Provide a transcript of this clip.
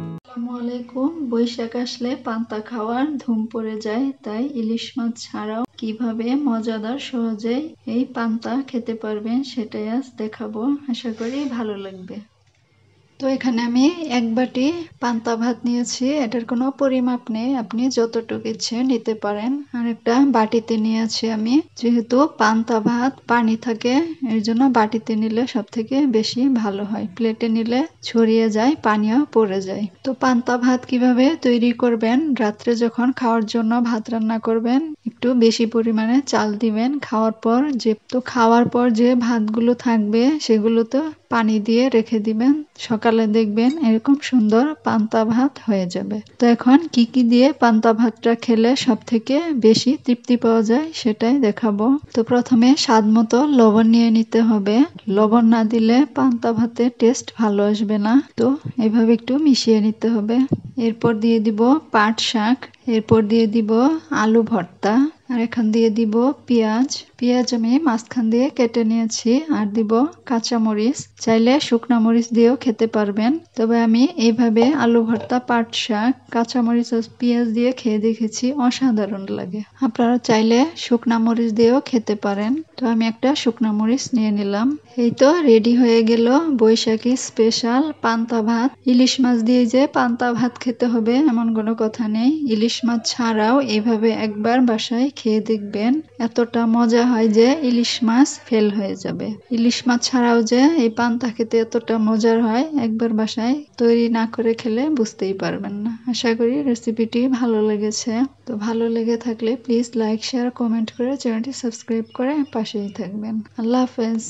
আসসালামু আলাইকুম। বৈশাখ আসলে পান্তা খাওয়ার ধুম পড়ে যায়, তাই ইলিশ মাছ ছাড়াও কিভাবে মজাদার সহজেই এই পান্তা খেতে পারবেন সেটাই আজ দেখাবো। আশা করি ভালো লাগবে। তো এখানে আমি এক বাটি পান্তা ভাত নিয়েছি। এটার কোনো পরিমাপ নেই, আপনি যতটুকু ইচ্ছে নিতে পারেন। আর একটা বাটিতে নিয়েছি আমি, যেহেতু পান্তা ভাত পানি থাকে এর জন্য বাটিতে নিলে সব থেকে বেশি ভালো হয়। প্লেটে নিলে ছড়িয়ে যায়, পানিও পড়ে যায়। তো পান্তা ভাত কিভাবে তৈরি করবেন, রাত্রে যখন খাওয়ার জন্য ভাত রান্না করবেন একটু বেশি পরিমাণে চাল দিবেন। খাওয়ার পর যে ভাতগুলো থাকবে সেগুলো তো পানি দিয়ে রেখে দিবেন। সকালে দেখবেন এরকম সুন্দর পান্তা ভাত হয়ে যাবে। তো এখন কি কি দিয়ে পান্তা ভাতটা খেলে সব থেকে বেশি তৃপ্তি পাওয়া যায় সেটাই দেখাবো। তো প্রথমে স্বাদ মতো লবণ নিয়ে নিতে হবে। লবণ না দিলে পান্তা ভাতের টেস্ট ভালো আসবে না। তো এভাবে একটু মিশিয়ে নিতে হবে। এরপর দিয়ে দিব পাট শাক, এরপর দিয়ে দিব আলু ভর্তা, আর এখান দিয়ে দিব পেঁয়াজ আমি মাঝখান দিয়ে কেটে নিয়েছি। আর দিব কাঁচামরিচ, চাইলে শুকনা মরিচ দিয়েও খেতে পারবেন। তবে আমি এইভাবে আলু ভর্তা, পাট শাক, কাঁচামরিচ আর পেঁয়াজ দিয়ে খেয়ে দেখেছি, অসাধারণ লাগে। আপনারা চাইলে শুকনা মরিচ দিয়েও খেতে পারেন। তো আমি একটা শুকনা মরিচ নিয়ে নিলাম। এই তো রেডি হয়ে গেল বৈশাখী স্পেশাল পান্তা ভাত। ইলিশ মাছ দিয়ে যে পান্তা ভাত খেতে হবে এমন কোনো কথা নেই। ইলিশ মাছ ছাড়াও এইভাবে একবার বাসায় খেয়ে দেখবেন, এতটা মজা হয় যে ইলিশ মাছ ফেল হয়ে যাবে। ইলিশ মাছ ছাড়াও যে এই পান্তা খেতে এতটা মজার হয়, একবার বাসায় তৈরি না করে খেলে বুঝতেই পারবেন না। আশা করি রেসিপিটি ভালো লেগেছে। তো ভালো লেগে থাকলে প্লিজ লাইক, শেয়ার, কমেন্ট করে চ্যানেলটি সাবস্ক্রাইব করে পাশেই থাকবেন। আল্লাহ হাফেজ।